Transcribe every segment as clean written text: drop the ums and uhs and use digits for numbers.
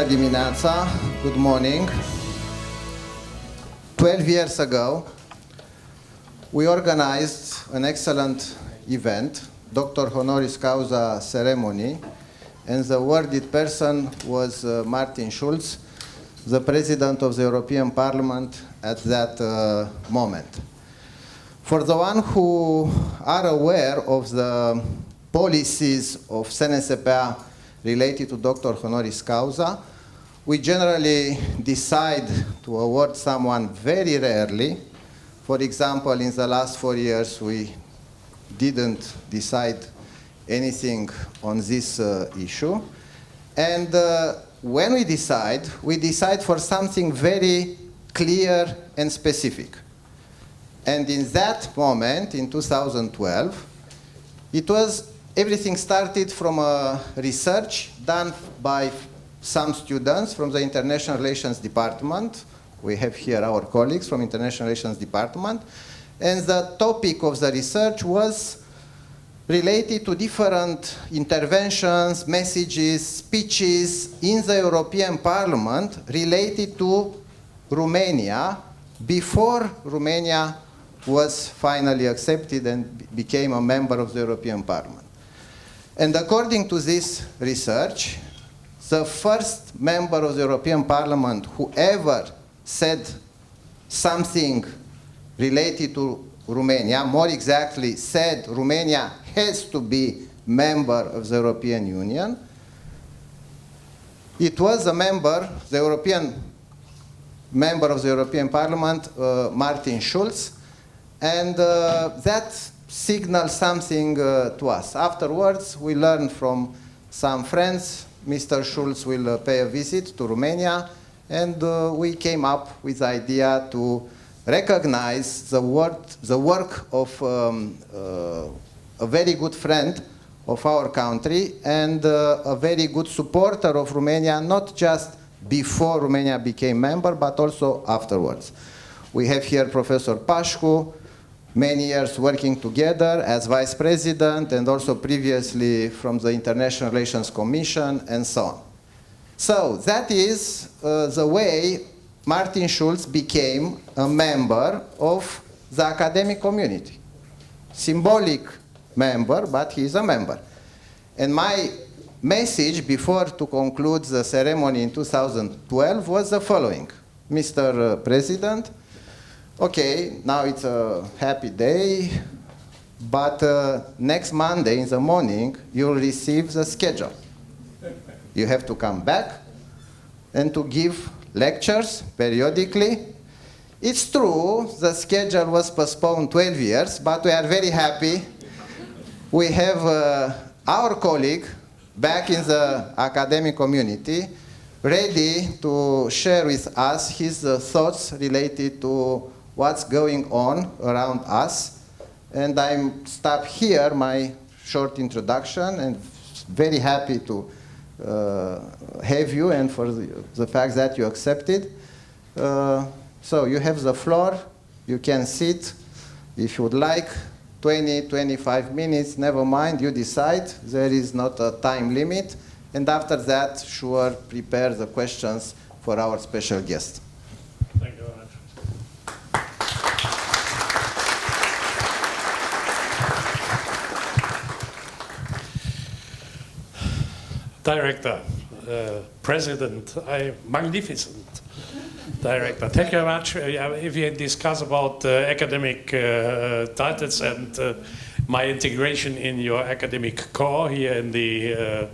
dimineața, good morning. 12 years ago, we organized an excellent event, Doctor Honoris Causa ceremony, and the awarded person was Martin Schulz, the President of the European Parliament at that moment. For the one who are aware of the policies of SNSPA related to Doctor Honoris Causa, we generally decide to award someone very rarely. For example, in the last 4 years, we didn't decide anything on this issue. And when we decide for something very clear and specific. And in that moment, in 2012, everything started from a research done by some students from the International Relations Department. We have here our colleagues from International Relations Department. And the topic of the research was related to different interventions, messages, speeches in the European Parliament related to Romania before Romania was finally accepted and became a member of the European Parliament. And according to this research, the first member of the European Parliament who ever said something related to Romania, more exactly said Romania has to be member of the European Union, it was a member, the European member of the European Parliament, Martin Schulz, and that signaled something to us. Afterwards, we learned from some friends, Mr. Schulz will pay a visit to Romania, and we came up with the idea to recognize the work of a very good friend of our country and a very good supporter of Romania, not just before Romania became member, but also afterwards. We have here Professor Pașcu, many years working together as vice president and also previously from the International Relations Commission and so on. So that is the way Martin Schulz became a member of the academic community. Symbolic member, but he is a member. And my message before to conclude the ceremony in 2012 was the following. Mr. President, okay, now it's a happy day, but next Monday in the morning, you'll receive the schedule. You have to come back and to give lectures periodically. It's true, the schedule was postponed 12 years, but we are very happy. We have our colleague back in the academic community ready to share with us his thoughts related to what's going on around us. And I'm stop here my short introduction and very happy to have you and for the fact that you accepted. So you have the floor, you can sit if you would like, 20-25 minutes, never mind, you decide, there is not a time limit, and after that, sure, prepare the questions for our special guest. Thank you very much. Director, President, magnificent Director. Thank you very much. If you discuss about academic titles and my integration in your academic corps here in the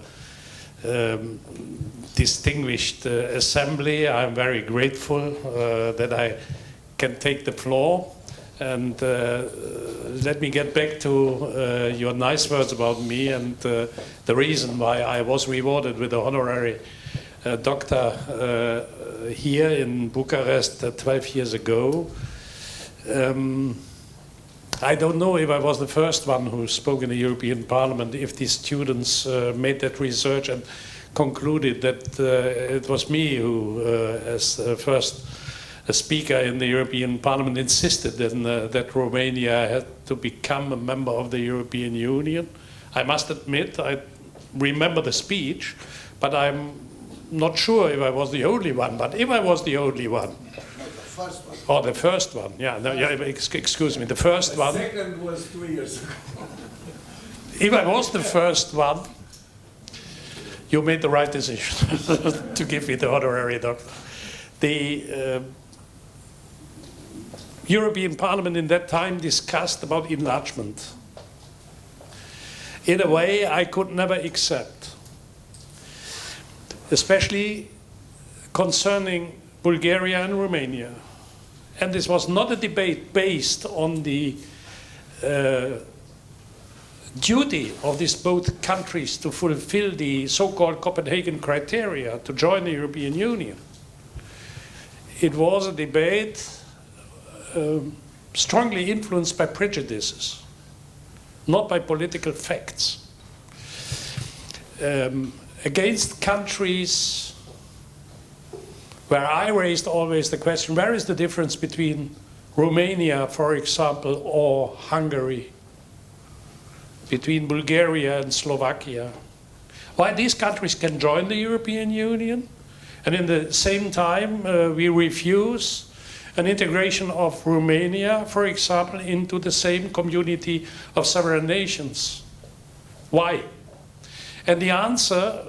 distinguished assembly, I'm very grateful that I can take the floor. And let me get back to your nice words about me and the reason why I was rewarded with the honorary doctor here in Bucharest 12 years ago. I don't know if I was the first one who spoke in the European Parliament, if the students made that research and concluded that it was me who, as the first speaker in the European Parliament, insisted that Romania had to become a member of the European Union. I must admit, I remember the speech, but I'm not sure if I was the only one, but if I was the only one, First one. or the first one, yeah, no, yeah, excuse me, the first one. The second was 2 years ago. If I was the first one, you made the right decision to give me the honorary doctor. The European Parliament in that time discussed about enlargement in a way I could never accept, especially concerning Bulgaria and Romania. And this was not a debate based on the duty of these both countries to fulfill the so-called Copenhagen criteria to join the European Union. It was a debate strongly influenced by prejudices, not by political facts, against countries where I raised always the question, where is the difference between Romania, for example, or Hungary, between Bulgaria and Slovakia? Why these countries can join the European Union, and in the same time we refuse an integration of Romania, for example, into the same community of sovereign nations. Why? And the answer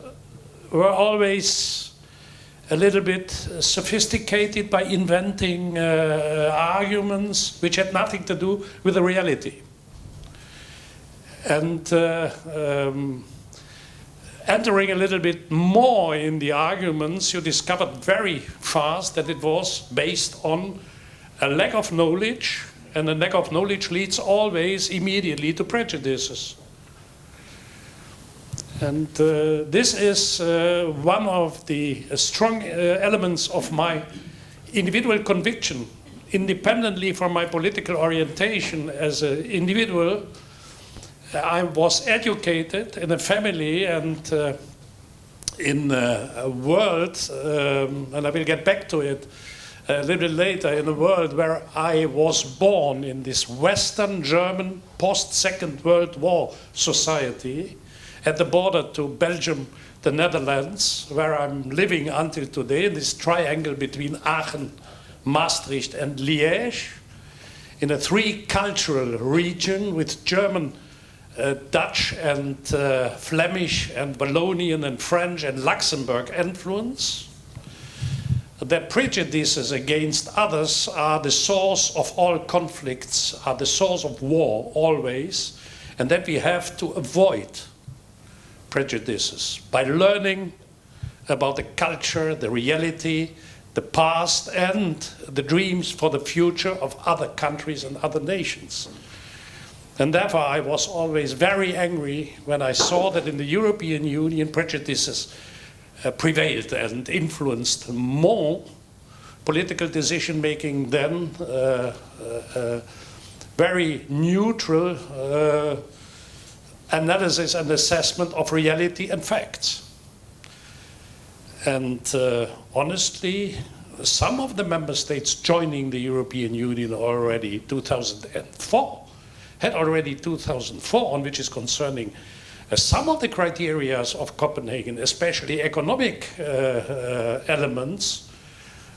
were always a little bit sophisticated by inventing arguments which had nothing to do with the reality. And entering a little bit more in the arguments, you discovered very fast that it was based on a lack of knowledge, and a lack of knowledge leads always immediately to prejudices. And this is one of the strong elements of my individual conviction, independently from my political orientation as an individual. I was educated in a family and in a world, and I will get back to it a little bit later, in a world where I was born in this Western German post-Second World War society at the border to Belgium, the Netherlands, where I'm living until today, in this triangle between Aachen, Maastricht and Liège, in a three-cultural region with German, Dutch and Flemish and Wallonian and French and Luxembourg influence, that prejudices against others are the source of all conflicts, are the source of war always, and that we have to avoid prejudices by learning about the culture, the reality, the past, and the dreams for the future of other countries and other nations. And therefore I was always very angry when I saw that in the European Union prejudices prevailed and influenced more political decision making than very neutral analysis and assessment of reality and facts. And honestly, some of the member states joining the European Union already 2004 had already 2004 on which is concerning some of the criteria of Copenhagen, especially economic elements,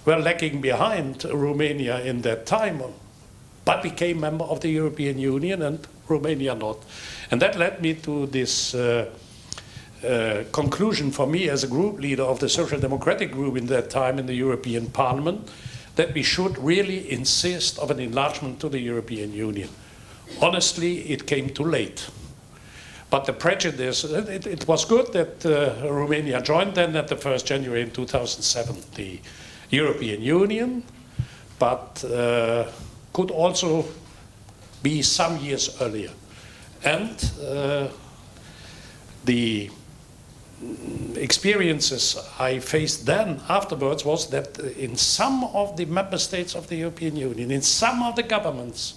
were lagging behind Romania in that time, but became member of the European Union and Romania not. And that led me to this conclusion for me as a group leader of the Social Democratic group in that time in the European Parliament, that we should really insist on an enlargement to the European Union. Honestly, it came too late. But the prejudice, it was good that Romania joined then at the 1st January in 2007 the European Union, but could also be some years earlier. And the experiences I faced then afterwards was that in some of the member states of the European Union, in some of the governments,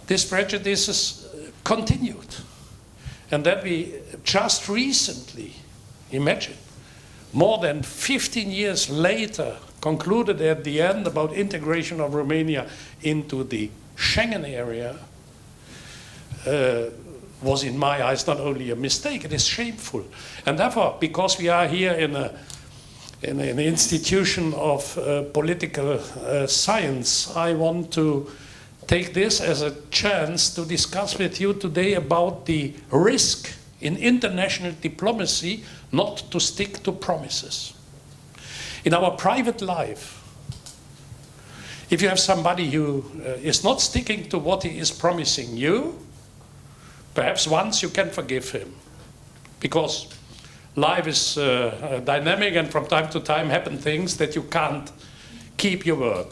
these prejudices continued. And that we just recently, imagine, more than 15 years later, concluded at the end about integration of Romania into the Schengen area, was in my eyes not only a mistake, it is shameful. And therefore, because we are here in a in an institution of political science, I want to take this as a chance to discuss with you today about the risk in international diplomacy not to stick to promises. In our private life, if you have somebody who is not sticking to what he is promising you, perhaps once you can forgive him, because life is dynamic and from time to time happen things that you can't keep your word.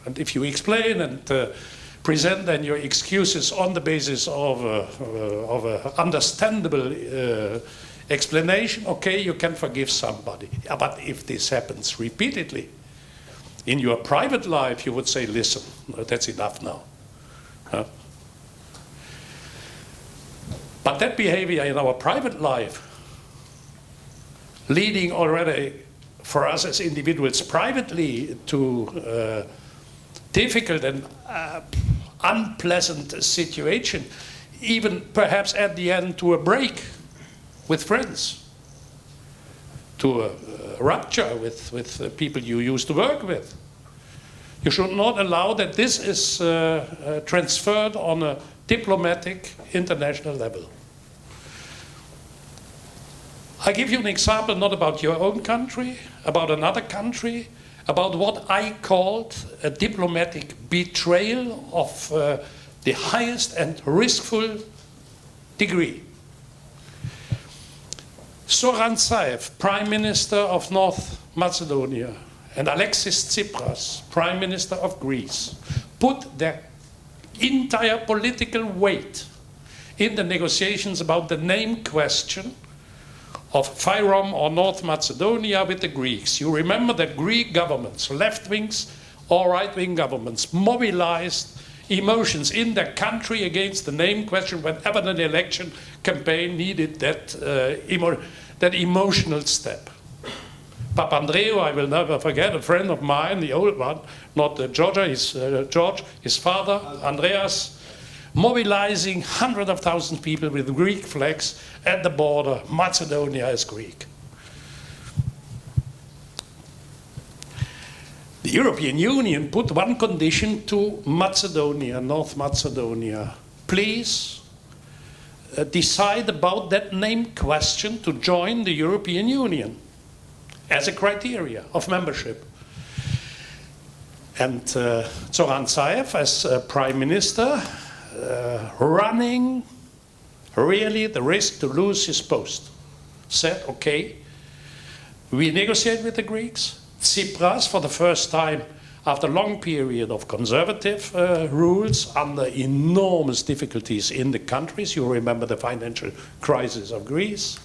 And if you explain and present then your excuses on the basis of an understandable explanation, okay, you can forgive somebody. But if this happens repeatedly, in your private life, you would say, listen, that's enough now. Huh? But that behavior in our private life, leading already for us as individuals privately to difficult and unpleasant situation, even perhaps at the end to a break with friends, to a rupture with people you used to work with. You should not allow that this is transferred on a diplomatic international level. I give you an example not about your own country, about another country, about what I called a diplomatic betrayal of the highest and riskful degree. Zoran Zaev, Prime Minister of North Macedonia, and Alexis Tsipras, Prime Minister of Greece, put their entire political weight in the negotiations about the name question of Fyrom or North Macedonia with the Greeks. You remember that Greek governments, left-wings or right-wing governments, mobilized emotions in their country against the name question whenever an election campaign needed that emotional step. Papandreou, I will never forget, a friend of mine, the old one, not George, his father, Andreas, mobilizing hundreds of thousands of people with Greek flags at the border. Macedonia is Greek. The European Union put one condition to Macedonia, North Macedonia. Please decide about that name question to join the European Union as a criteria of membership. And Zoran Zaev, as Prime Minister, running really the risk to lose his post, said, okay, we negotiate with the Greeks. Tsipras, for the first time after a long period of conservative rules under enormous difficulties in the countries, you remember the financial crisis of Greece,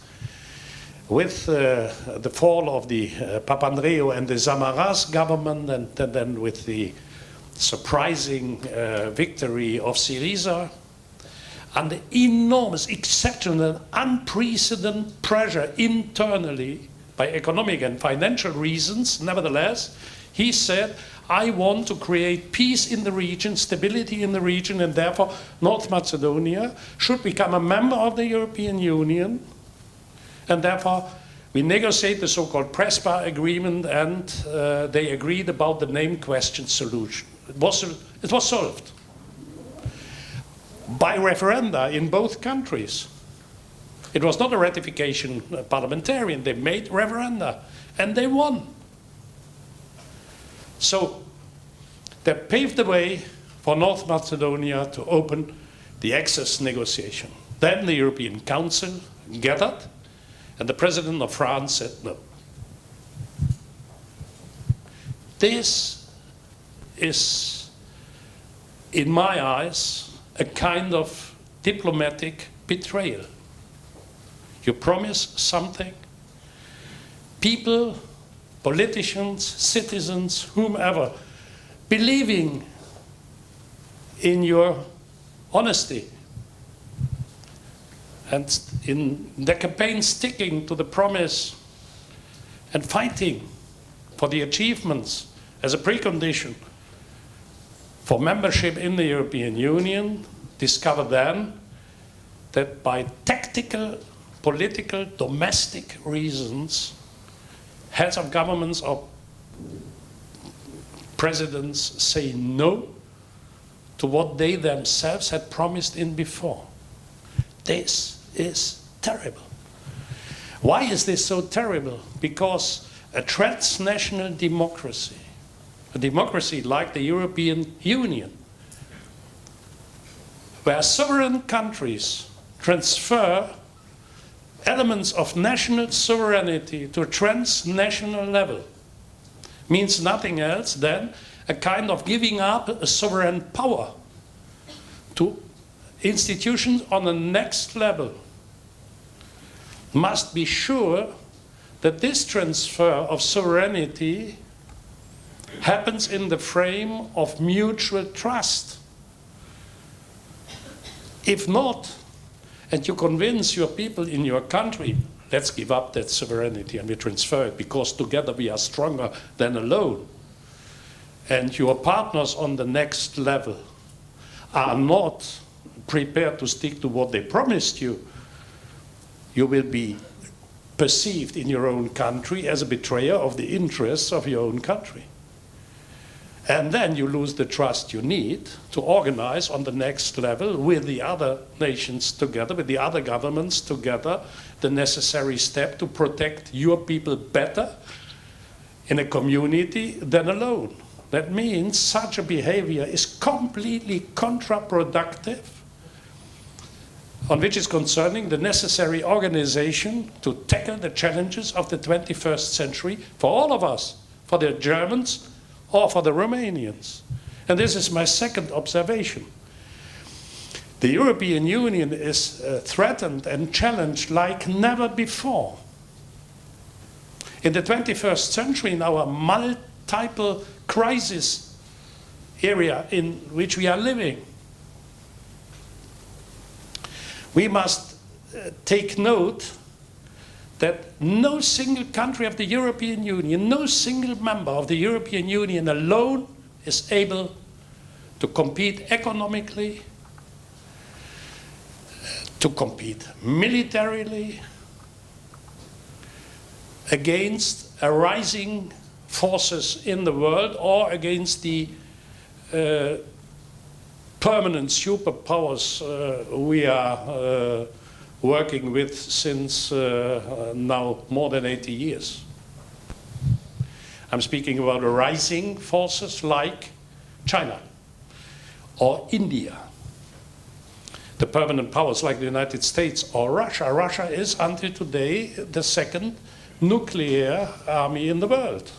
with the fall of the Papandreou and the Samaras government, and then with the surprising victory of Syriza, and the enormous, exceptional, unprecedented pressure internally by economic and financial reasons, nevertheless, he said, I want to create peace in the region, stability in the region, and therefore North Macedonia should become a member of the European Union, and therefore we negotiate the so-called PRESPA agreement, and they agreed about the name question solution. It was solved by referenda in both countries. It was not a ratification parliamentarian. They made referenda, and they won. So that paved the way for North Macedonia to open the access negotiation. Then the European Council gathered, and the President of France said no. This is, in my eyes, a kind of diplomatic betrayal. You promise something, people, politicians, citizens, whomever, believing in your honesty and in the campaign sticking to the promise and fighting for the achievements as a precondition for membership in the European Union, discover then that by tactical, political, domestic reasons, heads of governments or presidents say no to what they themselves had promised in before. This is terrible. Why is this so terrible? Because a transnational democracy, a democracy like the European Union, where sovereign countries transfer elements of national sovereignty to a transnational level, means nothing else than a kind of giving up a sovereign power to institutions on the next level. Must be sure that this transfer of sovereignty happens in the frame of mutual trust. If not, and you convince your people in your country, let's give up that sovereignty and we transfer it because together we are stronger than alone, and your partners on the next level are not prepared to stick to what they promised you, you will be perceived in your own country as a betrayer of the interests of your own country. And then you lose the trust you need to organize on the next level with the other nations together, with the other governments together, the necessary step to protect your people better in a community than alone. That means such a behavior is completely counterproductive on which is concerning the necessary organization to tackle the challenges of the 21st century for all of us, for the Germans or for the Romanians. And this is my second observation. The European Union is threatened and challenged like never before. In the 21st century, in our multiple crisis area in which we are living, we must take note that no single country of the European Union, no single member of the European Union alone is able to compete economically, to compete militarily against rising forces in the world or against the permanent superpowers we are working with since now more than 80 years. I'm speaking about rising forces like China or India, the permanent powers like the United States or Russia. Russia is until today the second nuclear army in the world.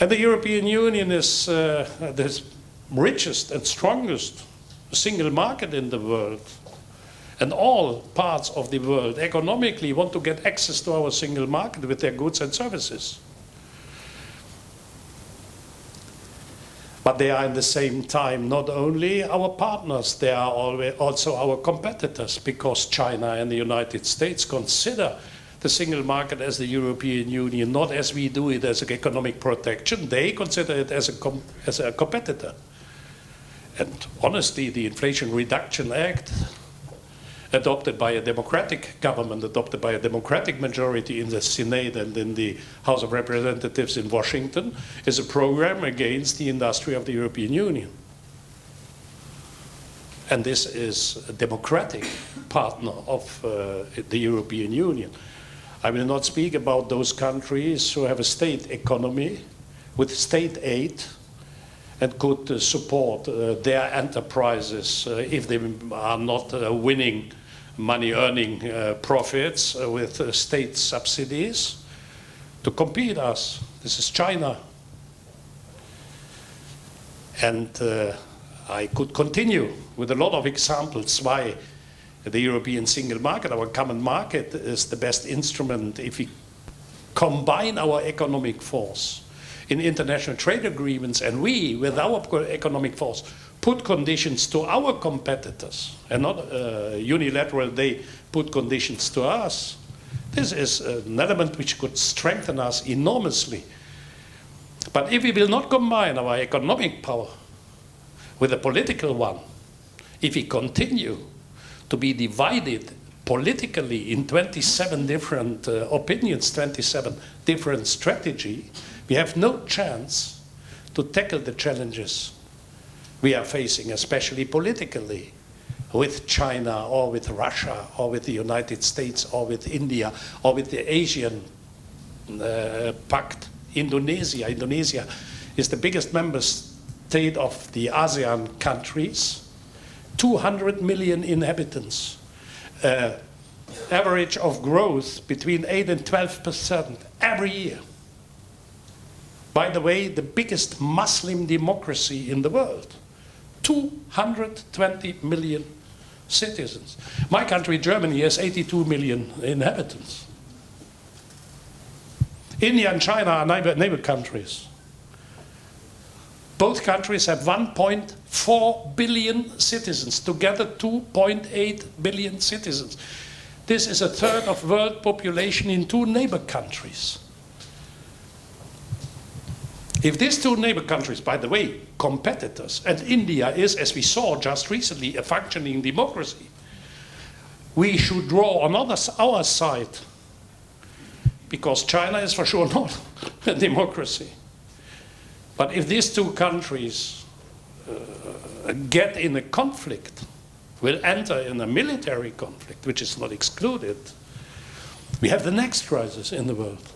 And the European Union is the richest and strongest single market in the world. And all parts of the world economically want to get access to our single market with their goods and services. But they are at the same time not only our partners, they are also our competitors, because China and the United States consider the single market as the European Union, not as we do it as an economic protection. They consider it as a competitor. And honestly, the Inflation Reduction Act, adopted by a democratic government, adopted by a democratic majority in the Senate and in the House of Representatives in Washington, is a program against the industry of the European Union. And this is a democratic partner of the European Union. I will not speak about those countries who have a state economy with state aid and could support their enterprises if they are not winning money-earning profits with state subsidies to compete us. This is China. And I could continue with a lot of examples why the European single market, our common market, is the best instrument if we combine our economic force in international trade agreements, and we, with our economic force, put conditions to our competitors, and not unilateral, they put conditions to us. This is an element which could strengthen us enormously. But if we will not combine our economic power with a political one, if we continue to be divided politically in 27 different opinions, 27 different strategy, we have no chance to tackle the challenges we are facing, especially politically, with China or with Russia or with the United States or with India or with the Asian Pact. Indonesia. Indonesia is the biggest member state of the ASEAN countries, 200 million inhabitants, average of growth between 8 and 12% every year. By the way, the biggest Muslim democracy in the world, 220 million citizens. My country, Germany, has 82 million inhabitants. India and China are neighbor countries. Both countries have 1.4 billion citizens, together 2.8 billion citizens. This is a third of world population in two neighbor countries. If these two neighbor countries, by the way, competitors, and India is, as we saw just recently, a functioning democracy, we should draw on our side, because China is for sure not a democracy. But if these two countries get in a conflict, will enter in a military conflict, which is not excluded, we have the next crisis in the world.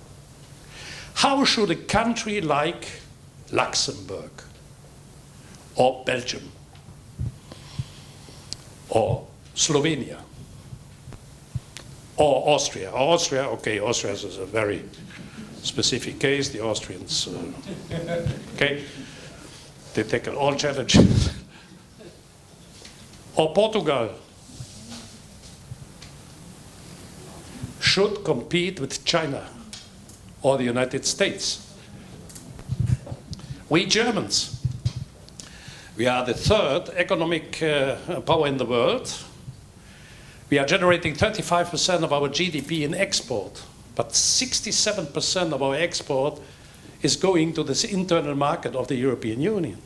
How should a country like Luxembourg or Belgium or Slovenia or Austria, okay, Austria is a very specific case, the Austrians, okay, they tackle all challenges, or Portugal should compete with China or the United States. We Germans, we are the third economic power in the world. We are generating 35% of our GDP in export, but 67% of our export is going to this internal market of the European Union.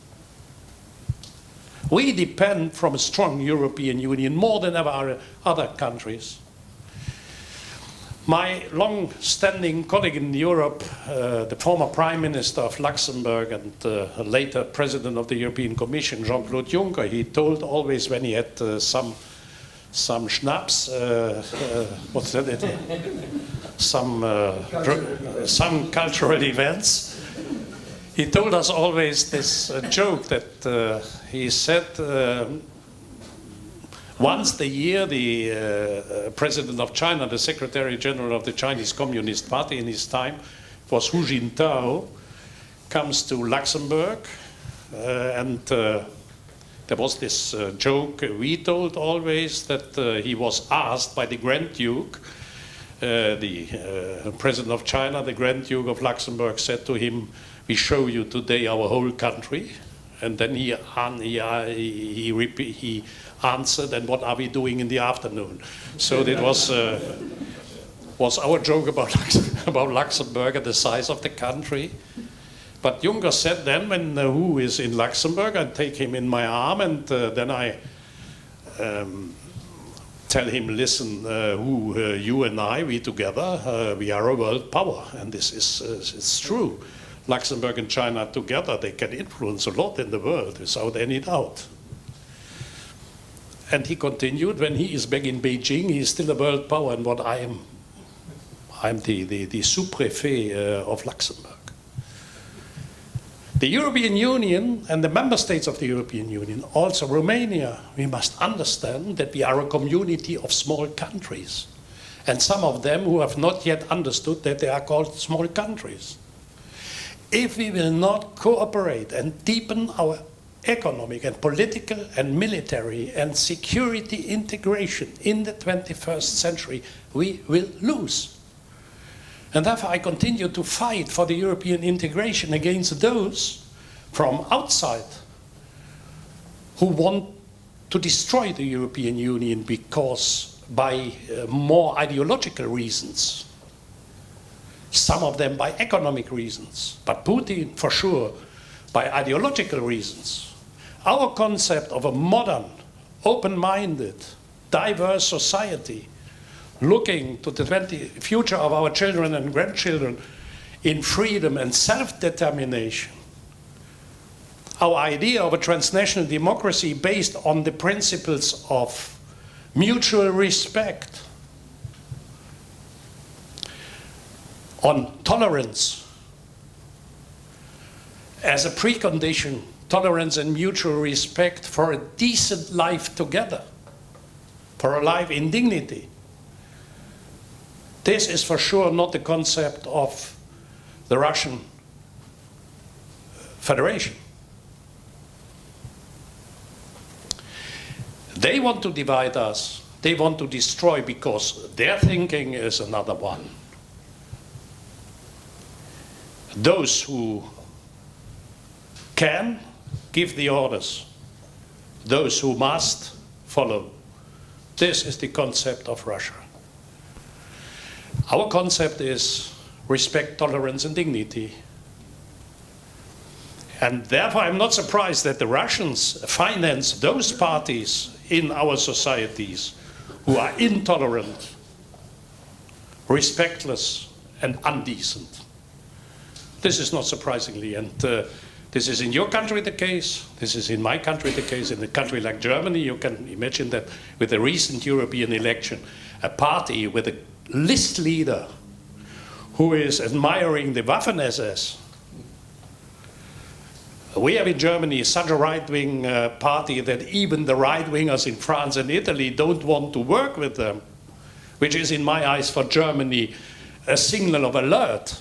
We depend from a strong European Union more than ever other countries. My long-standing colleague in Europe, the former Prime Minister of Luxembourg and later President of the European Commission, Jean-Claude Juncker, he told always when he had some schnapps, what's that? Some cultural events. He told us always this joke that he said once a year the President of China, the Secretary General of the Chinese Communist Party in his time, was Hu Jintao, comes to Luxembourg and there was this joke we told always that he was asked by the Grand Duke, the President of China, the Grand Duke of Luxembourg said to him, "We show you today our whole country." And then he answered, "And what are we doing in the afternoon?" So that was our joke about Luxembourg and the size of the country. But Juncker said then, when Hu is in Luxembourg, I take him in my arm and then I tell him, "Listen, Hu, you and I, we together, we are a world power." And this is it's true. Luxembourg and China together, they can influence a lot in the world without any doubt. And he continued, when he is back in Beijing, he is still a world power, and what I'm the sous-préfet of Luxembourg. The European Union and the member states of the European Union, also Romania, we must understand that we are a community of small countries. And some of them who have not yet understood that they are called small countries. If we will not cooperate and deepen our economic and political and military and security integration in the 21st century, we will lose. And therefore I continue to fight for the European integration against those from outside who want to destroy the European Union because by more ideological reasons. Some of them by economic reasons, but Putin for sure by ideological reasons. Our concept of a modern, open-minded, diverse society looking to the future of our children and grandchildren in freedom and self-determination. Our idea of a transnational democracy based on the principles of mutual respect, on tolerance as a precondition, tolerance and mutual respect for a decent life together, for a life in dignity. This is for sure not the concept of the Russian Federation. They want to divide us, they want to destroy, because their thinking is another one. Those who can give the orders, those who must follow. This is the concept of Russia. Our concept is respect, tolerance, and dignity. And therefore, I'm not surprised that the Russians finance those parties in our societies who are intolerant, respectless, and undecent. This is not surprisingly, and this is in your country the case, this is in my country the case. In a country like Germany, you can imagine that with the recent European election, a party with a list leader who is admiring the Waffen-SS. We have in Germany such a right-wing party that even the right-wingers in France and Italy don't want to work with them, which is in my eyes for Germany a signal of alert.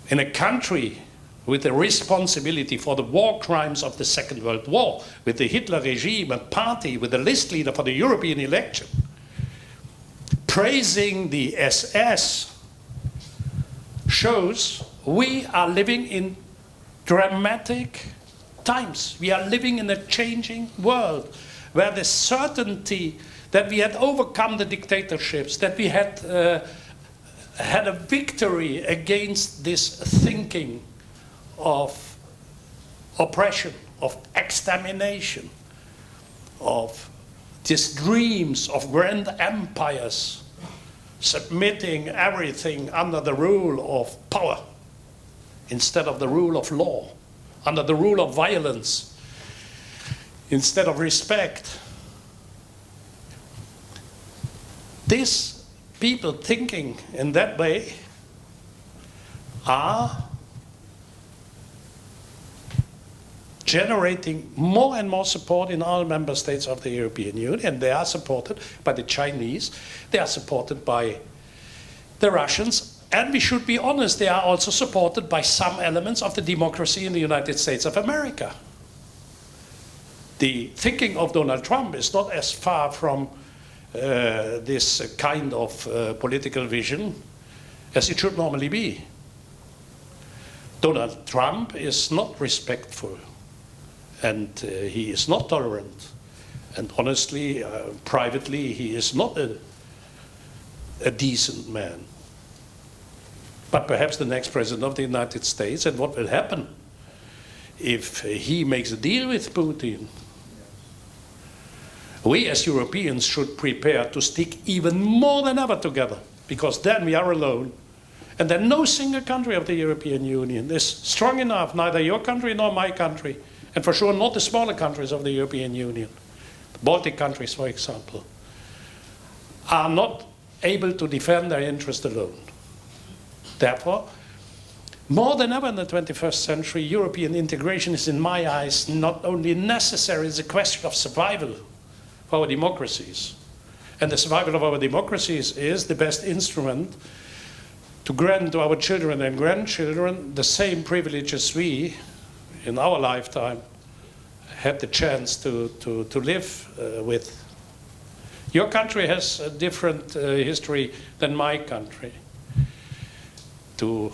In a country with the responsibility for the war crimes of the Second World War, with the Hitler regime, a party with a list leader for the European election, praising the SS shows we are living in dramatic times. We are living in a changing world where the certainty that we had overcome the dictatorships, that we had had a victory against this thinking of oppression, of extermination, of these dreams of grand empires submitting everything under the rule of power instead of the rule of law, under the rule of violence instead of respect. These people thinking in that way are generating more and more support in all member states of the European Union. They are supported by the Chinese, they are supported by the Russians, and we should be honest, they are also supported by some elements of the democracy in the United States of America. The thinking of Donald Trump is not as far from this kind of political vision as it should normally be. Donald Trump is not respectful, and he is not tolerant, and honestly, privately, he is not a decent man. But perhaps the next president of the United States, and what will happen if he makes a deal with Putin? We as Europeans should prepare to stick even more than ever together, because then we are alone. And then no single country of the European Union is strong enough, neither your country nor my country, and for sure not the smaller countries of the European Union. The Baltic countries, for example, are not able to defend their interest alone. Therefore, more than ever in the 21st century, European integration is, in my eyes, not only necessary, it's a question of survival for our democracies. And the survival of our democracies is the best instrument to grant to our children and grandchildren the same privileges we, in our lifetime, had the chance to live with. Your country has a different history than my country. To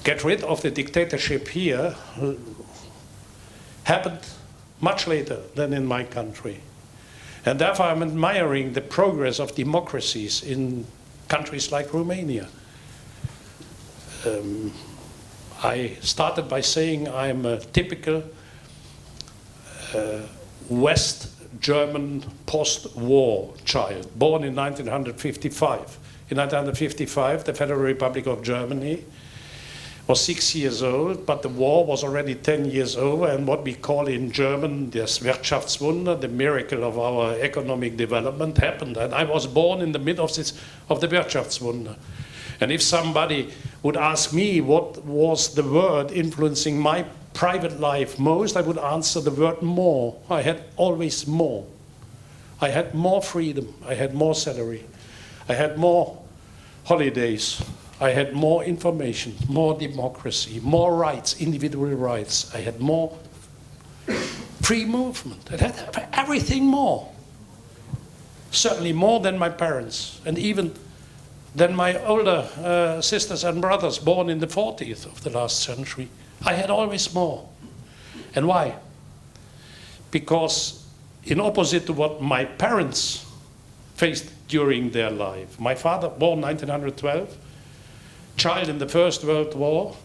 get rid of the dictatorship here happened much later than in my country. And therefore I'm admiring the progress of democracies in countries like Romania. I started by saying I'm a typical West German post-war child, born in 1955. In 1955, the Federal Republic of Germany was 6 years old, but the war was already 10 years over, and what we call in German das Wirtschaftswunder, the miracle of our economic development, happened. And I was born in the middle of the Wirtschaftswunder. And if somebody would ask me what was the word influencing my private life most, I would answer the word more. I had always more. I had more freedom. I had more salary. I had more holidays. I had more information, more democracy, more rights, individual rights. I had more free movement. I had everything more. Certainly more than my parents, and even than my older sisters and brothers born in the 40th of the last century. I had always more. And why? Because in opposite to what my parents faced during their life, my father, born 1912, child in the First World War,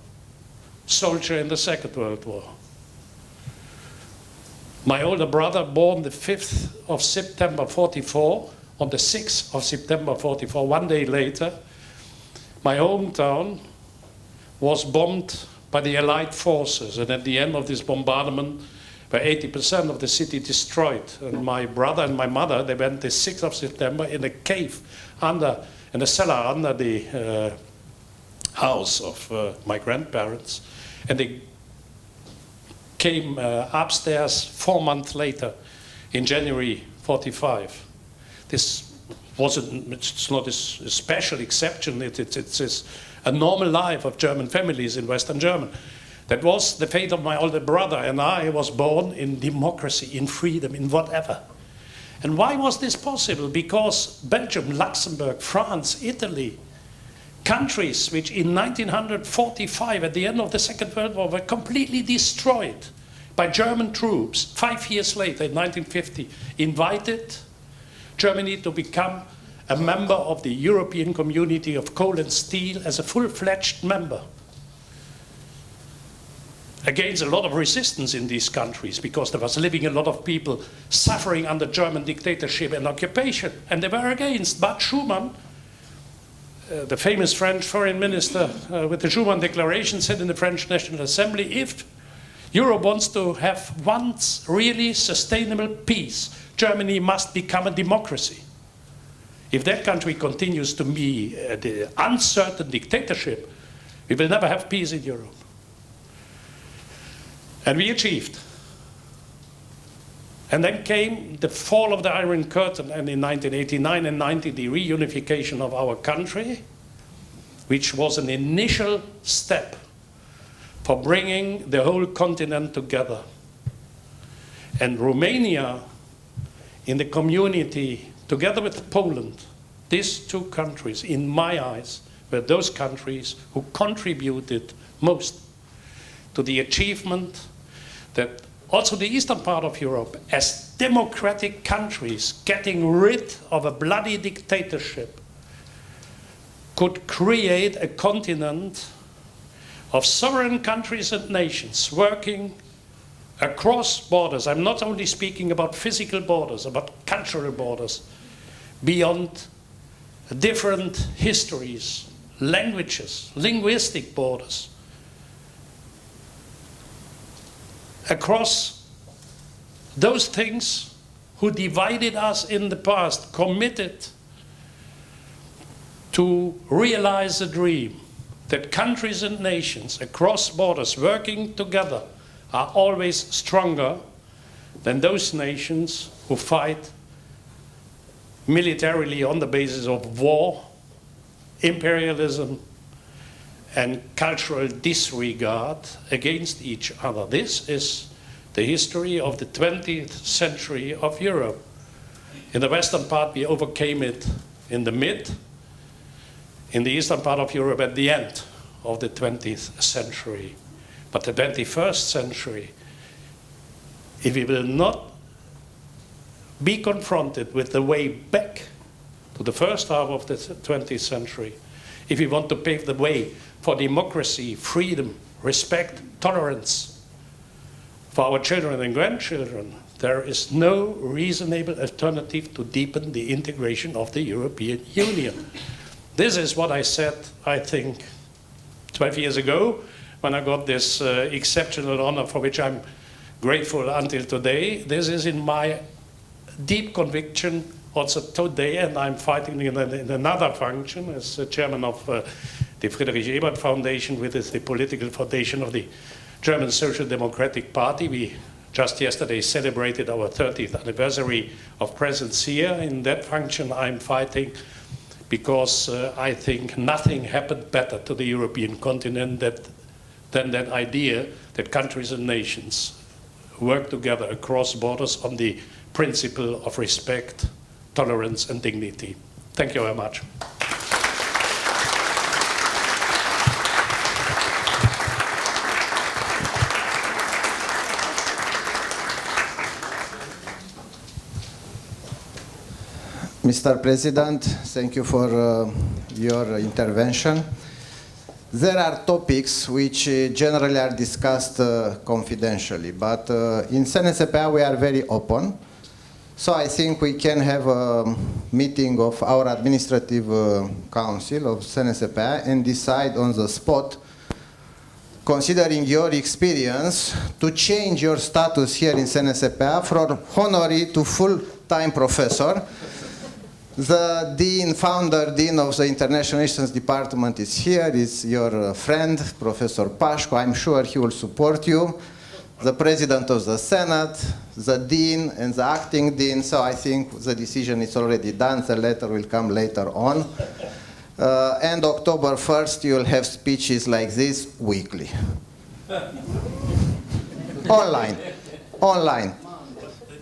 soldier in the Second World War. My older brother, born the 5th of September 44, on the 6th of September 44, one day later, my hometown was bombed by the Allied forces, and at the end of this bombardment, were 80% of the city destroyed. And my brother and my mother, they went the 6th of September in a cave in a cellar under the house of my grandparents, and they came upstairs 4 months later in January 45. This it's not a special exception, it's a normal life of German families in Western Germany. That was the fate of my older brother, and I was born in democracy, in freedom, in whatever. And why was this possible? Because Belgium, Luxembourg, France, Italy, countries which in 1945, at the end of the Second World War, were completely destroyed by German troops, 5 years later, in 1950, invited Germany to become a member of the European Community of Coal and Steel as a full-fledged member. Against a lot of resistance in these countries, because there was living a lot of people suffering under German dictatorship and occupation, and they were against. But Schuman, the famous French foreign minister with the Schuman Declaration, said in the French National Assembly, if Europe wants to have once really sustainable peace, Germany must become a democracy. If that country continues to be the uncertain dictatorship, we will never have peace in Europe. And we achieved. And then came the fall of the Iron Curtain, and in 1989 and 90, the reunification of our country, which was an initial step for bringing the whole continent together. And Romania, in the community, together with Poland, these two countries, in my eyes, were those countries who contributed most to the achievement that also the eastern part of Europe, as democratic countries getting rid of a bloody dictatorship, could create a continent of sovereign countries and nations working across borders. I'm not only speaking about physical borders, about cultural borders, beyond different histories, languages, linguistic borders. Across those things who divided us in the past, committed to realize the dream that countries and nations across borders working together are always stronger than those nations who fight militarily on the basis of war, imperialism, and cultural disregard against each other. This is the history of the 20th century of Europe. In the western part, we overcame it in the mid. In the eastern part of Europe, at the end of the 20th century. But the 21st century, if we will not be confronted with the way back to the first half of the 20th century, if we want to pave the way for democracy, freedom, respect, tolerance for our children and grandchildren, there is no reasonable alternative to deepen the integration of the European Union. This is what I said, I think, 12 years ago, when I got this exceptional honor for which I'm grateful until today. This is in my deep conviction also today, and I'm fighting in another function as the chairman of the Friedrich Ebert Foundation, which is the political foundation of the German Social Democratic Party. We just yesterday celebrated our 30th anniversary of presence here. In that function, I'm fighting because I think nothing happened better to the European continent than that idea that countries and nations work together across borders on the principle of respect, tolerance, and dignity. Thank you very much. Mr. President, thank you for your intervention. There are topics which generally are discussed confidentially, but in SNSPA we are very open. So I think we can have a meeting of our administrative council of SNSPA and decide on the spot, considering your experience, to change your status here in SNSPA from honorary to full-time professor. The dean, founder dean of the International Relations Department is here, is your friend, Professor Pașcu. I'm sure he will support you. The president of the Senate, the dean, and the acting dean. So I think the decision is already done. The letter will come later on. And October 1st, you'll have speeches like this weekly. Online. Online.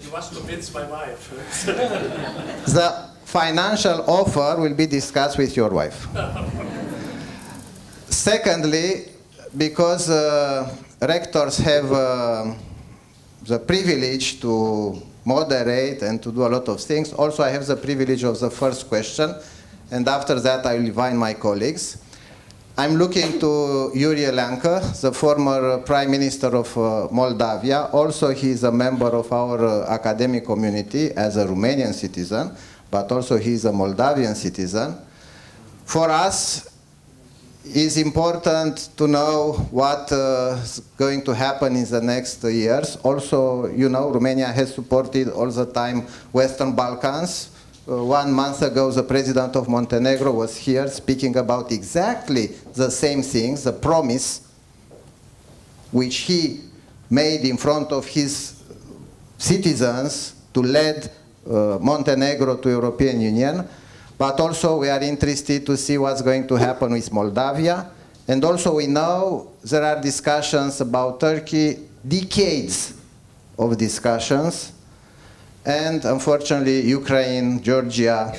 You must convince my wife. The financial offer will be discussed with your wife. Secondly, because rectors have the privilege to moderate and to do a lot of things, also I have the privilege of the first question, and after that I will invite my colleagues. I'm looking to Yuri Elancă, the former Prime Minister of Moldavia. Also, he is a member of our academic community as a Romanian citizen, but also he is a Moldavian citizen. For us, it's important to know what is going to happen in the next years. Also, you know, Romania has supported all the time Western Balkans. 1 month ago, the president of Montenegro was here speaking about exactly the same things, the promise which he made in front of his citizens to lead Montenegro to European Union. But also we are interested to see what's going to happen with Moldavia. And also we know there are discussions about Turkey, decades of discussions. And unfortunately, Ukraine, Georgia.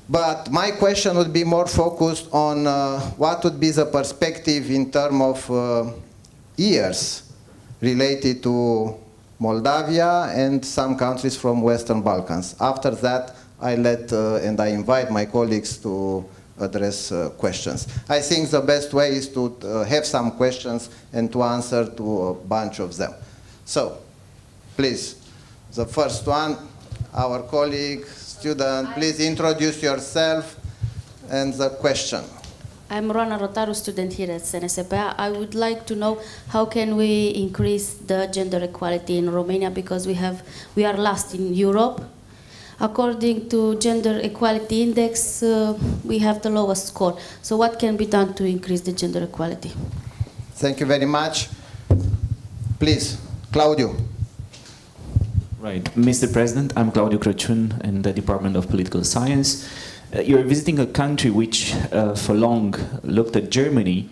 But my question would be more focused on what would be the perspective in terms of years related to Moldavia and some countries from Western Balkans. After that, I let and I invite my colleagues to address questions. I think the best way is to have some questions and to answer to a bunch of them. So, please. The first one, our colleague, student, please introduce yourself and the question. I'm Rona Rotaru, student here at SNSPA. I would like to know how can we increase the gender equality in Romania, because we are last in Europe. According to Gender Equality Index, we have the lowest score. So what can be done to increase the gender equality? Thank you very much. Please, Claudiu. Right. Mr. President, I'm Claudiu Crăciun in the Department of Political Science. You're visiting a country which for long looked at Germany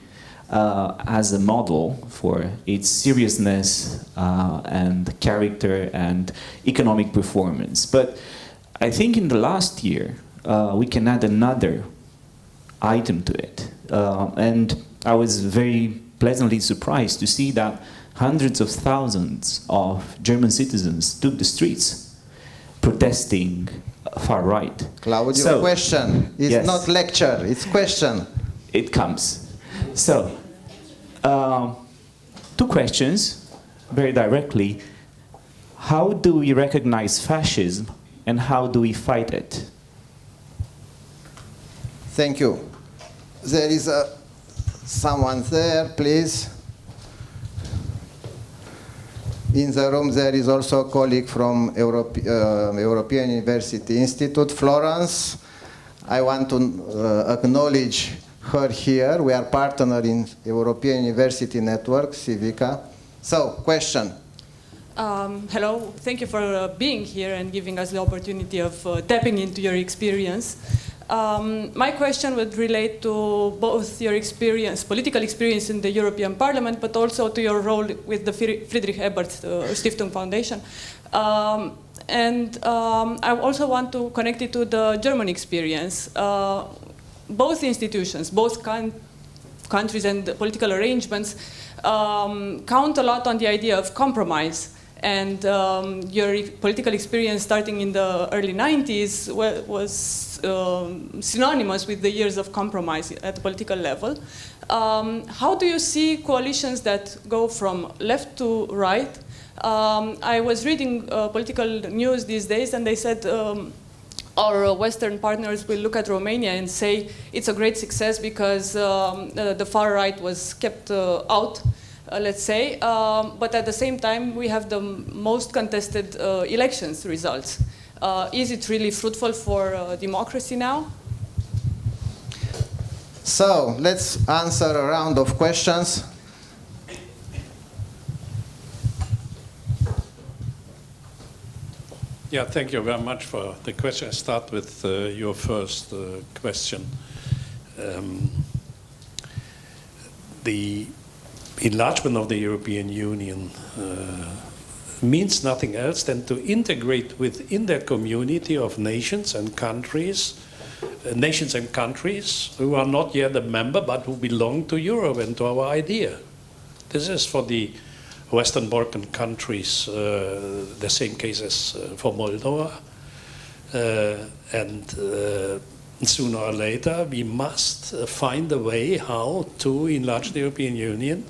as a model for its seriousness and character and economic performance. But I think in the last year we can add another item to it. And I was very pleasantly surprised to see that hundreds of thousands of German citizens took the streets protesting far right. Claudio, so, question. It's yes, not lecture, it's question. It comes. So, two questions, very directly. how do we recognize fascism and how do we fight it? Thank you. There is someone there, please. In the room there is also a colleague from European University Institute, Florence. I want to acknowledge her here. We are partner in European University Network, Civica. So, question. Hello, thank you for being here and giving us the opportunity of tapping into your experience. My question would relate to both your experience, political experience in the European Parliament, but also to your role with the Friedrich Ebert Stiftung Foundation. I also want to connect it to the German experience. Both institutions, both countries and political arrangements count a lot on the idea of compromise. And your political experience starting in the early 90s was synonymous with the years of compromise at the political level. How do you see coalitions that go from left to right? I was reading political news these days and they said our Western partners will look at Romania and say it's a great success because the far right was kept out. Let's say, but at the same time we have the most contested elections results. Is it really fruitful for democracy now? So, let's answer a round of questions. Yeah, thank you very much for the question. I start with your first question. The enlargement of the European Union means nothing else than to integrate within that community of nations and countries who are not yet a member but who belong to Europe and to our idea. This is for the Western Balkan countries the same case as for Moldova. Sooner or later we must find a way how to enlarge the European Union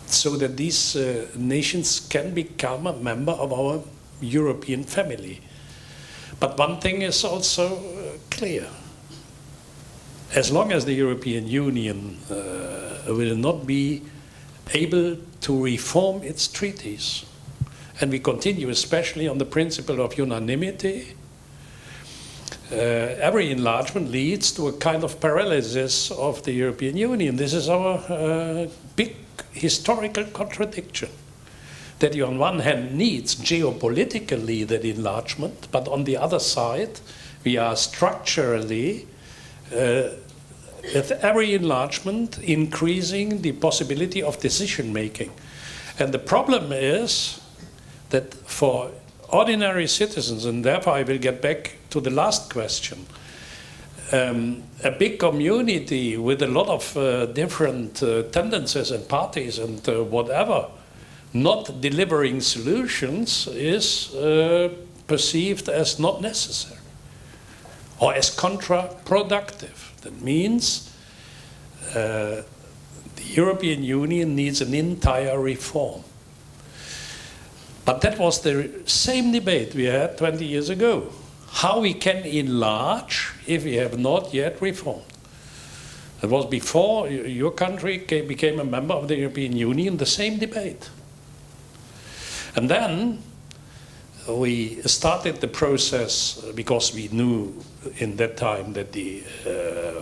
so that these nations can become a member of our European family. But one thing is also clear. As long as the European Union will not be able to reform its treaties, and we continue especially on the principle of unanimity, every enlargement leads to a kind of paralysis of the European Union. This is our big historical contradiction. That you on one hand needs geopolitically that enlargement, but on the other side we are structurally with every enlargement increasing the possibility of decision making. And the problem is that for ordinary citizens, and therefore I will get back to the last question, a big community with a lot of different tendencies and parties and whatever, not delivering solutions is perceived as not necessary or as counterproductive. That means the European Union needs an entire reform. But that was the same debate we had 20 years ago. How we can enlarge if we have not yet reformed. That was before your country became a member of the European Union, the same debate. And then we started the process because we knew in that time that the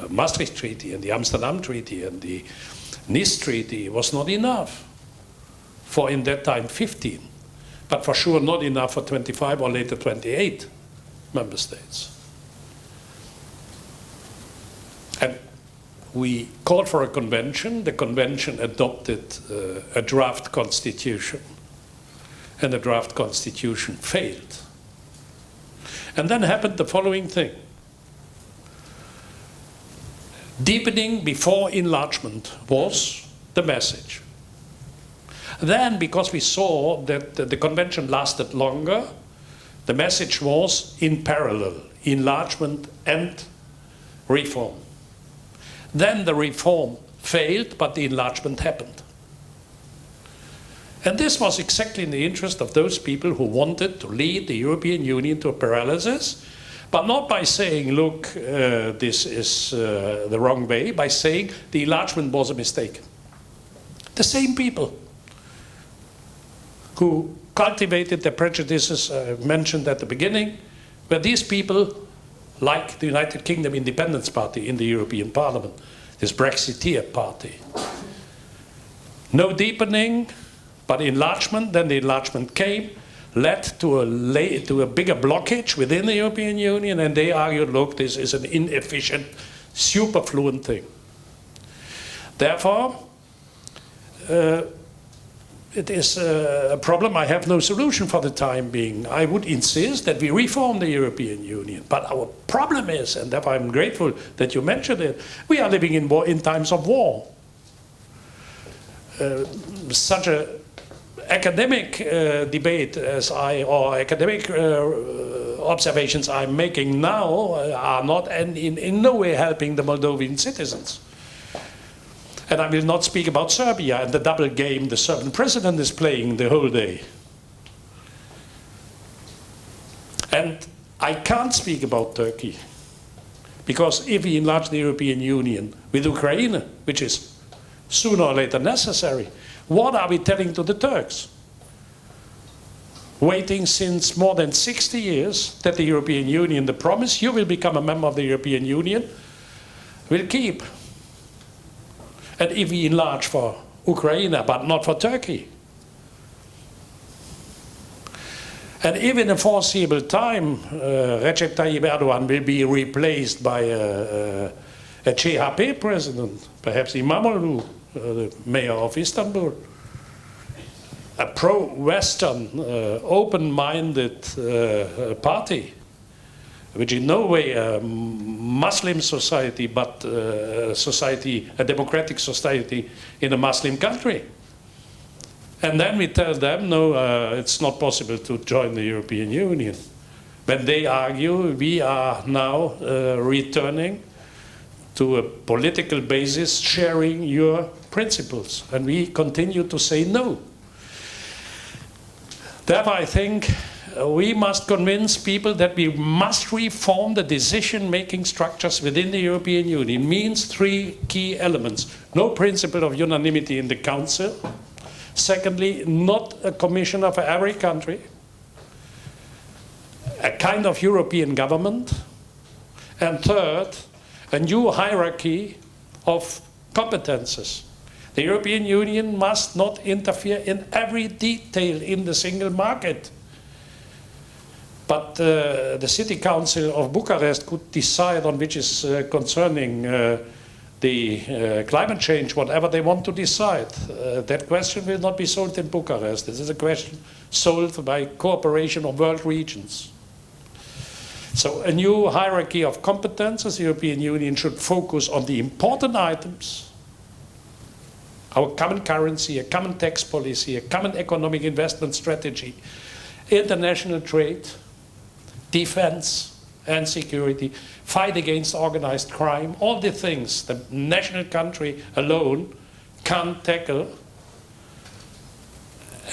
Maastricht Treaty and the Amsterdam Treaty and the Nice Treaty was not enough for, in that time, 15, but for sure not enough for 25 or later 28 member states. And we called for a convention. The convention adopted a draft constitution. And the draft constitution failed. And then happened the following thing. Deepening before enlargement was the message. Then, because we saw that the convention lasted longer, the message was in parallel, enlargement and reform. Then the reform failed, but the enlargement happened. And this was exactly in the interest of those people who wanted to lead the European Union to a paralysis, but not by saying, look, this is the wrong way, by saying the enlargement was a mistake. The same people who cultivated the prejudices mentioned at the beginning were these people like the United Kingdom Independence Party in the European Parliament, this Brexiteer party. No deepening, but enlargement. Then the enlargement came, led to a bigger blockage within the European Union, and they argued, look, this is an inefficient, superfluent thing. Therefore, it is a problem I have no solution for the time being. I would insist that we reform the European Union. But our problem is, and therefore I'm grateful that you mentioned it, we are living in times of war. Such a academic debate or academic observations I'm making now are not in no way helping the Moldovan citizens. And I will not speak about Serbia and the double game the Serbian president is playing the whole day. And I can't speak about Turkey, because if we enlarge the European Union with Ukraine, which is sooner or later necessary, what are we telling to the Turks? Waiting since more than 60 years that the European Union, the promise you will become a member of the European Union, will keep. And if we enlarge for Ukraine, but not for Turkey, and if in a foreseeable time Recep Tayyip Erdogan will be replaced by a CHP president, perhaps Imamoglu, the mayor of Istanbul, a pro-Western, open-minded party, which in no way a Muslim society, but a democratic society in a Muslim country. And then we tell them, no, it's not possible to join the European Union. When they argue, we are now returning to a political basis, sharing your principles. And we continue to say no. Therefore, I think we must convince people that we must reform the decision-making structures within the European Union. It means three key elements. No principle of unanimity in the Council. Secondly, not a commissioner for every country. A kind of European government. And third, a new hierarchy of competences. The European Union must not interfere in every detail in the single market. But the City Council of Bucharest could decide on which is concerning the climate change, whatever they want to decide. That question will not be solved in Bucharest. This is a question solved by cooperation of world regions. So a new hierarchy of competences. The European Union should focus on the important items. Our common currency, a common tax policy, a common economic investment strategy, international trade, defense and security, fight against organized crime, all the things the national country alone can't tackle,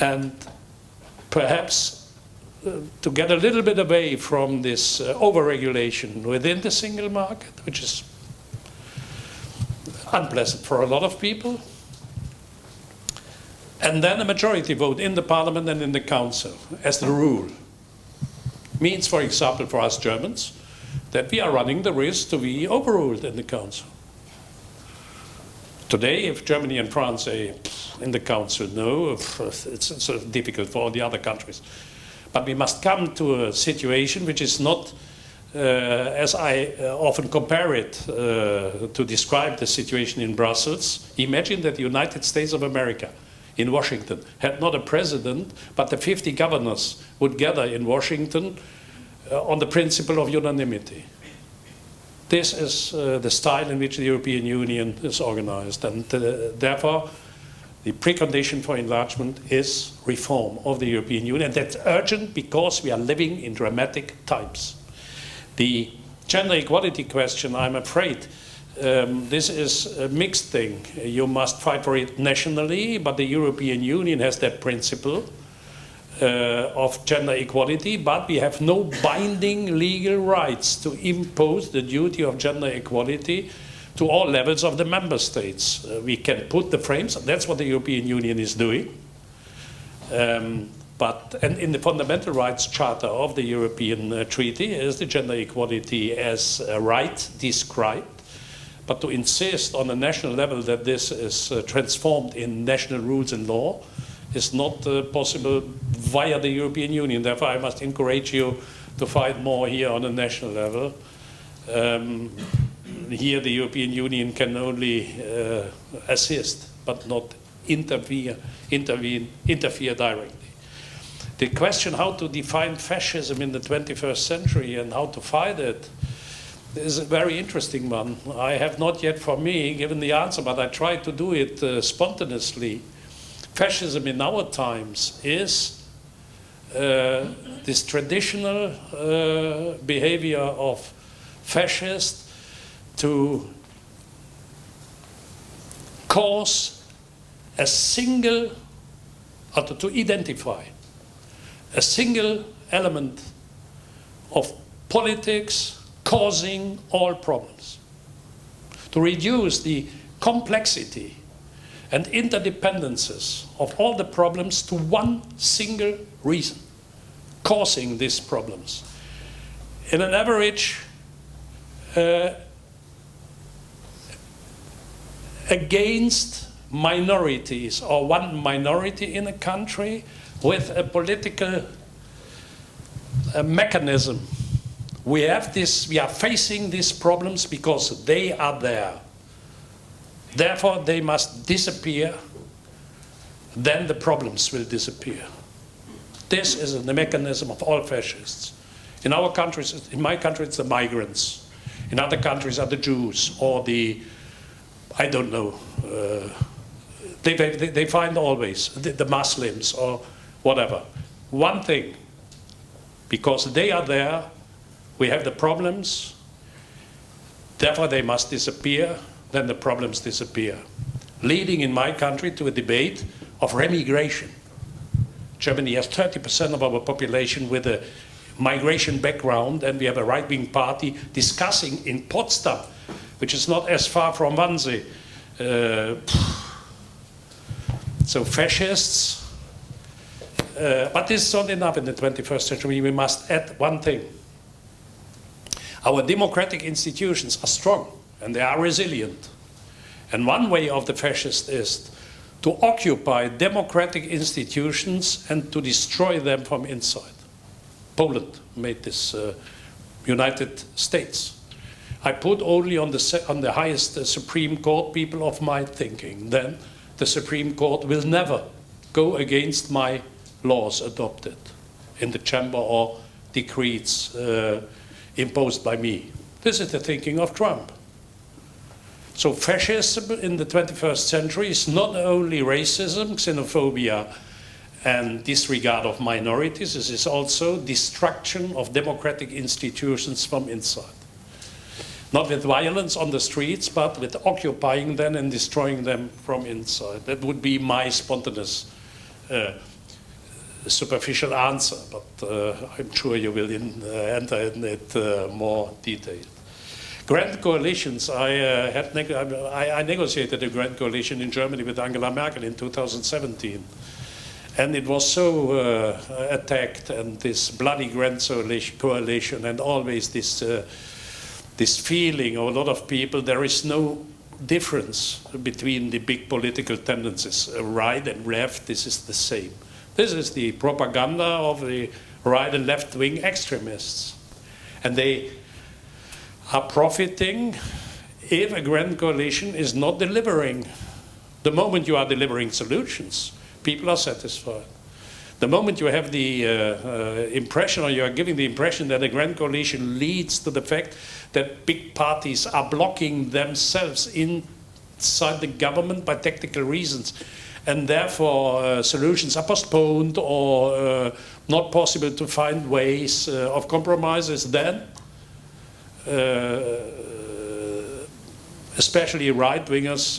and perhaps to get a little bit away from this over-regulation within the single market, which is unpleasant for a lot of people. And then a majority vote in the Parliament and in the Council as the rule. Means, for example, for us Germans, that we are running the risk to be overruled in the Council. Today, if Germany and France say in the Council no, it's sort of difficult for all the other countries. But we must come to a situation which is not, as I often compare it to describe the situation in Brussels. Imagine that the United States of America in Washington had not a president, but the 50 governors would gather in Washington on the principle of unanimity. This is the style in which the European Union is organized, and therefore the precondition for enlargement is reform of the European Union, and that's urgent because we are living in dramatic times. The gender equality question, I'm afraid, this is a mixed thing. You must fight for it nationally, but the European Union has that principle of gender equality, but we have no binding legal rights to impose the duty of gender equality to all levels of the member states. We can put the frames, that's what the European Union is doing. And in the Fundamental Rights Charter of the European Treaty is the gender equality as a right described. But to insist on a national level that this is transformed in national rules and law is not possible via the European Union. Therefore, I must encourage you to fight more here on a national level. Here, the European Union can only assist, but not interfere directly. The question how to define fascism in the 21st century and how to fight it is a very interesting one. I have not yet, for me, given the answer, but I try to do it spontaneously. Fascism in our times is this traditional behavior of fascists to cause a single, or to identify a single element of politics causing all problems, to reduce the complexity and interdependencies of all the problems to one single reason causing these problems. In an average, against minorities or one minority in a country with a political mechanism. We are facing these problems because they are there. Therefore, they must disappear. Then the problems will disappear. This is the mechanism of all fascists. In our countries, in my country, it's the migrants. In other countries are the Jews or the, I don't know, they find always the Muslims or whatever. One thing, because they are there, we have the problems, therefore they must disappear, then the problems disappear. Leading in my country to a debate of remigration. Germany has 30% of our population with a migration background, and we have a right-wing party discussing in Potsdam, which is not as far from Wannsee. So fascists, but this is not enough in the 21st century. We must add one thing. Our democratic institutions are strong and they are resilient. And one way of the fascists is to occupy democratic institutions and to destroy them from inside. Poland made this, United States. I put only on the highest Supreme Court people of my thinking. Then the Supreme Court will never go against my laws adopted in the chamber or decrees imposed by me. This is the thinking of Trump. So fascism in the 21st century is not only racism, xenophobia, and disregard of minorities, it is also destruction of democratic institutions from inside. Not with violence on the streets, but with occupying them and destroying them from inside. That would be my spontaneous, superficial answer, but I'm sure you will enter in it more detailed. Grand coalitions, I negotiated a grand coalition in Germany with Angela Merkel in 2017. And it was so attacked, and this bloody grand coalition, and always this feeling of a lot of people, there is no difference between the big political tendencies, right and left, this is the same. This is the propaganda of the right and left-wing extremists. And they are profiting if a grand coalition is not delivering. The moment you are delivering solutions, people are satisfied. The moment you have the impression, or you are giving the impression that a grand coalition leads to the fact that big parties are blocking themselves inside the government by tactical reasons, and therefore solutions are postponed or not possible to find ways of compromises, then a especially right-wingers,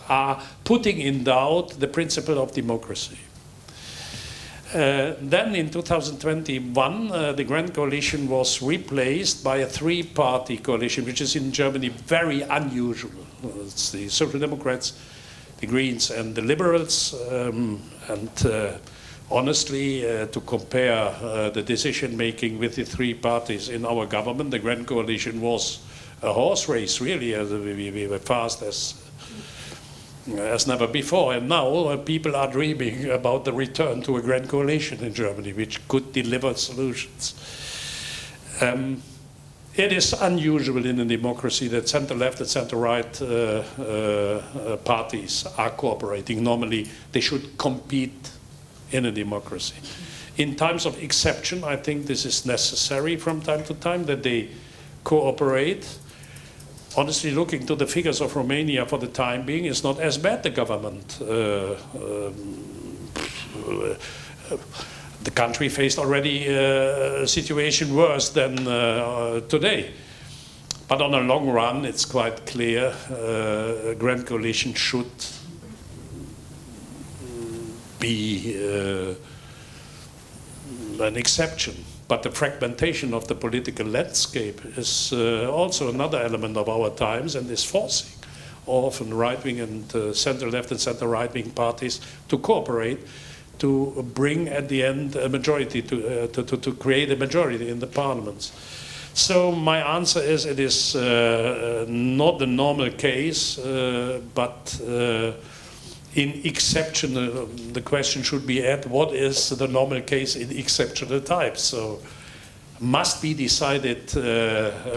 are putting in doubt the principle of democracy. Then in 2021, the Grand Coalition was replaced by a three-party coalition, which is in Germany very unusual. It's the Social Democrats, the Greens, and the Liberals. Honestly, to compare the decision-making with the three parties in our government, the Grand Coalition was a horse race, really. We were fast as never before, and now people are dreaming about the return to a Grand Coalition in Germany, which could deliver solutions. It is unusual in a democracy that center-left and center-right parties are cooperating. Normally, they should compete in a democracy. In times of exception, I think this is necessary from time to time, that they cooperate. Honestly, looking to the figures of Romania for the time being, is not as bad, the government. The country faced already a situation worse than today. But on a long run, it's quite clear a Grand Coalition should be an exception. But the fragmentation of the political landscape is also another element of our times, and is forcing often right-wing and center-left and center-right-wing parties to cooperate to bring at the end a majority, to create a majority in the parliaments. So my answer is, it is not the normal case, but in exception, the question should be at what is the normal case in exceptional times. So must be decided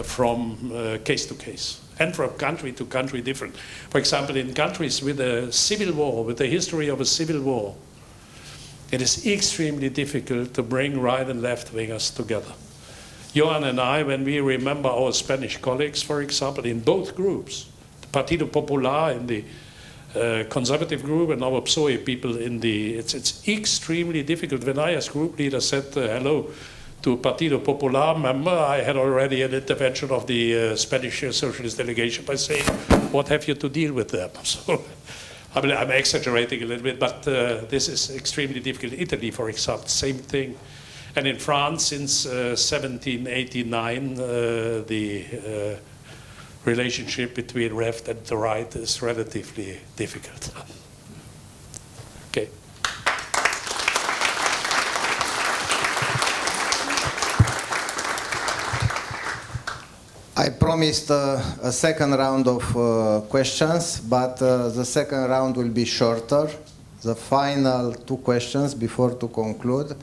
from case to case and from country to country different. For example, in countries with a civil war, with the history of a civil war, it is extremely difficult to bring right and left wingers together. Johan and I, when we remember our Spanish colleagues, for example, in both groups, the Partido Popular in the conservative group and our PSOE people in the, it's extremely difficult. When I as group leader said hello to Partido Popular member, I had already an intervention of the Spanish socialist delegation by saying, what have you to deal with them? So, I mean, I'm exaggerating a little bit, but this is extremely difficult. Italy, for example, same thing. And in France, since 1789, the relationship between left and the right is relatively difficult. Okay. I promised a second round of questions, but the second round will be shorter. The final two questions before to conclude,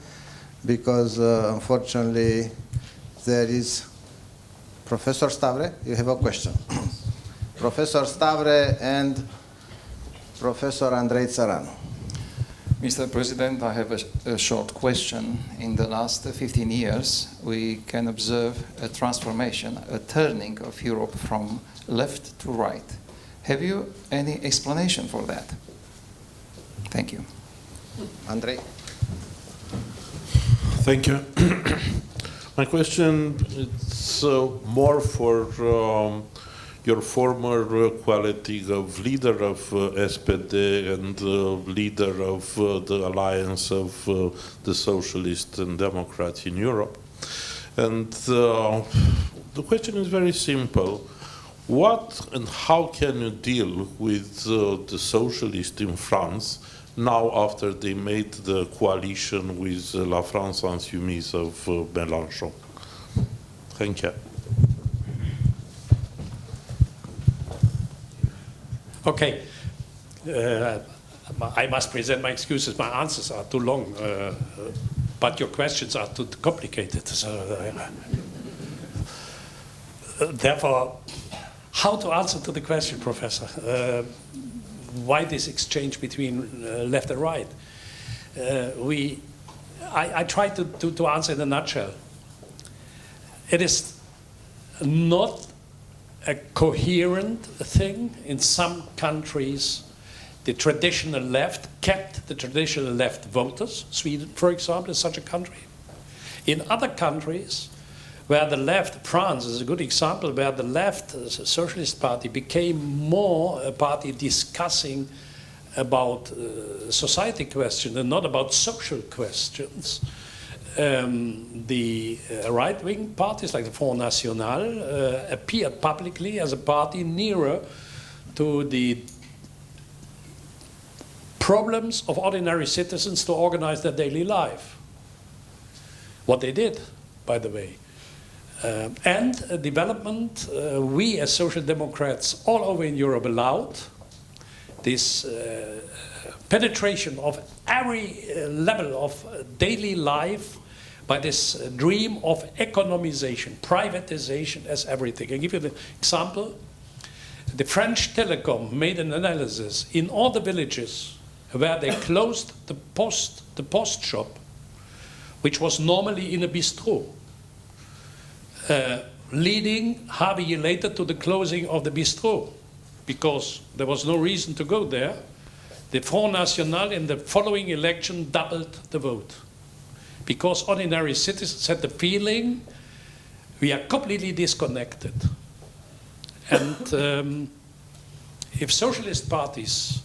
because unfortunately there is Professor Stavre, you have a question. Professor Stavre and Professor Andrei Țăranu. Mr. President, I have a short question. In the last 15 years, we can observe a transformation, a turning of Europe from left to right. Have you any explanation for that? Thank you. Andrei. Thank you. My question is more for your former quality of leader of SPD and leader of the Alliance of the Socialists and Democrats in Europe. And the question is very simple. What and how can you deal with the socialists in France now after they made the coalition with La France Insoumise of Mélenchon? Thank you. Okay. I must present my excuses. My answers are too long, but your questions are too complicated. So, therefore, how to answer to the question, Professor? Why this exchange between left and right? I try to answer in a nutshell. It is not a coherent thing. In some countries, the traditional left kept the traditional left voters. Sweden, for example, is such a country. In other countries, where the left, France is a good example, where the left, the Socialist Party, became more a party discussing about society questions and not about social questions. The right-wing parties like the Front National appeared publicly as a party nearer to the problems of ordinary citizens to organize their daily life. What they did, by the way. And a development we as social democrats all over in Europe allowed, this penetration of every level of daily life by this dream of economization, privatization as everything. I'll give you an example. The French Telecom made an analysis in all the villages where they closed the post shop, which was normally in a bistro, leading half a year later to the closing of the bistro, because there was no reason to go there. The Front National in the following election doubled the vote, because ordinary citizens had the feeling we are completely disconnected. And if socialist parties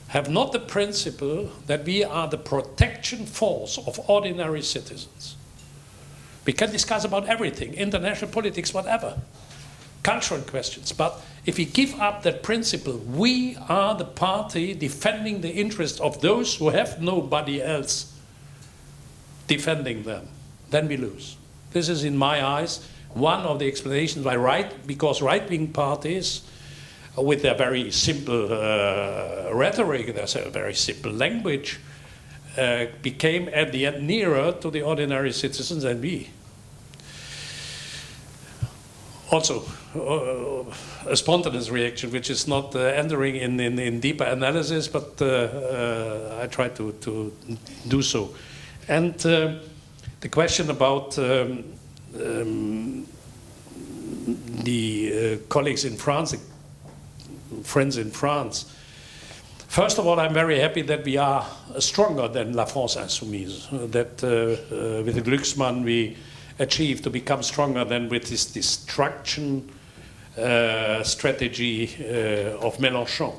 have not the principle that we are the protection force of ordinary citizens, we can discuss about everything, international politics, whatever, cultural questions, but if we give up that principle, we are the party defending the interests of those who have nobody else defending them, then we lose. This is, in my eyes, one of the explanations why because right-wing parties, with their very simple rhetoric, their very simple language, became at the end nearer to the ordinary citizens than we. Also, a spontaneous reaction, which is not entering in deeper analysis, but I try to do so. And the question about the colleagues in France, friends in France. First of all, I'm very happy that we are stronger than La France Insoumise, that with the Glucksmann we achieved to become stronger than with this destruction strategy of Mélenchon.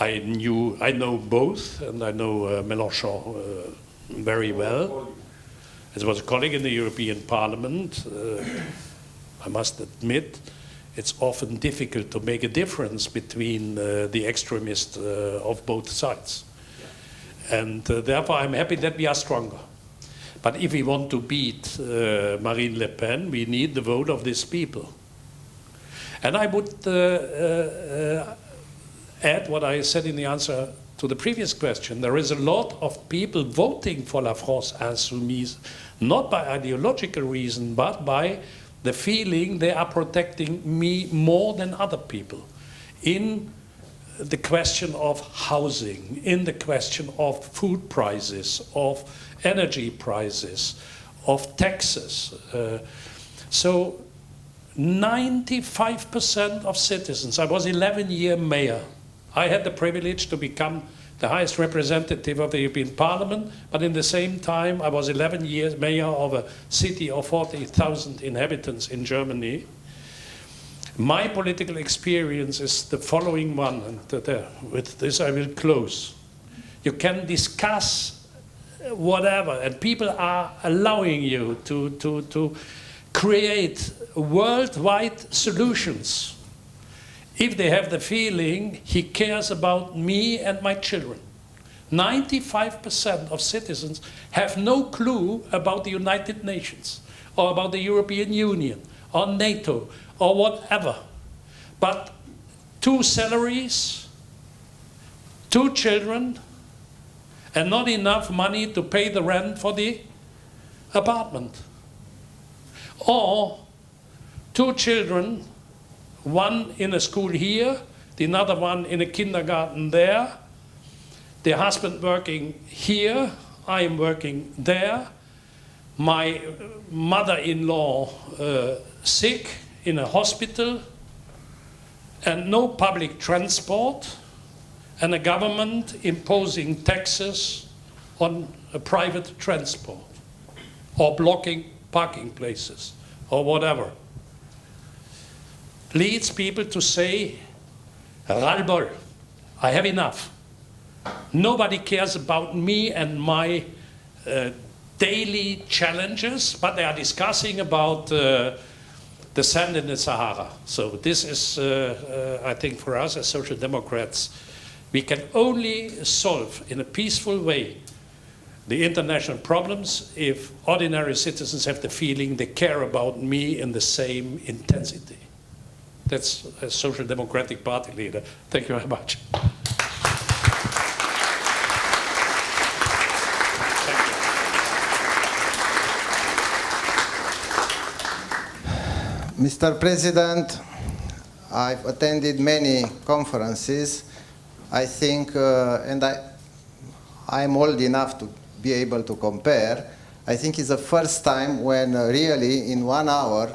I know both, and I know Mélenchon very well. As was a colleague in the European Parliament, I must admit, it's often difficult to make a difference between the extremists of both sides. And therefore I'm happy that we are stronger. But if we want to beat Marine Le Pen, we need the vote of these people. And I would add what I said in the answer to the previous question. There is a lot of people voting for La France Insoumise, not by ideological reason, but by the feeling they are protecting me more than other people in the question of housing, in the question of food prices, of energy prices, of taxes. So 95% of citizens, I was 11-year mayor. I had the privilege to become the highest representative of the European Parliament, but in the same time I was 11 years mayor of a city of 40,000 inhabitants in Germany. My political experience is the following one, and with this I will close. You can discuss whatever, and people are allowing you to create worldwide solutions if they have the feeling he cares about me and my children. 95% of citizens have no clue about the United Nations or about the European Union or NATO or whatever. But 2 salaries, 2 children, and not enough money to pay the rent for the apartment. Or 2 children, one in a school here, the other one in a kindergarten there, the husband working here, I am working there, my mother-in-law sick in a hospital, and no public transport, and a government imposing taxes on a private transport or blocking parking places, or whatever, leads people to say, Ralbol, I have enough. Nobody cares about me and my daily challenges, but they are discussing about the sand in the Sahara. So this is, I think, for us as Social Democrats, we can only solve in a peaceful way the international problems if ordinary citizens have the feeling they care about me in the same intensity. That's a Social Democratic Party leader. Thank you very much. Mr. President, I've attended many conferences. I think, and I'm old enough to be able to compare. I think it's the first time when really in 1 hour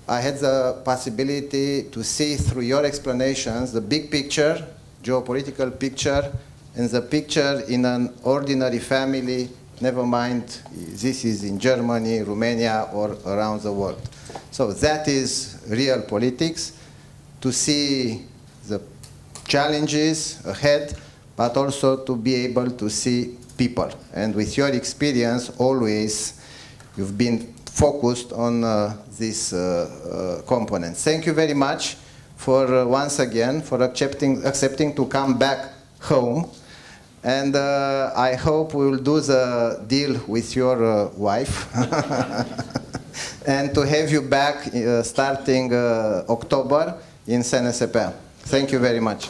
I had the possibility to see through your explanations the big picture, geopolitical picture, and the picture in an ordinary family, never mind this is in Germany, Romania, or around the world. So that is real politics, to see the challenges ahead, but also to be able to see people. And with your experience, always you've been focused on this component. Thank you very much for once again for accepting to come back home. And I hope we will do the deal with your wife and to have you back starting October in SNSPA. Thank you very much.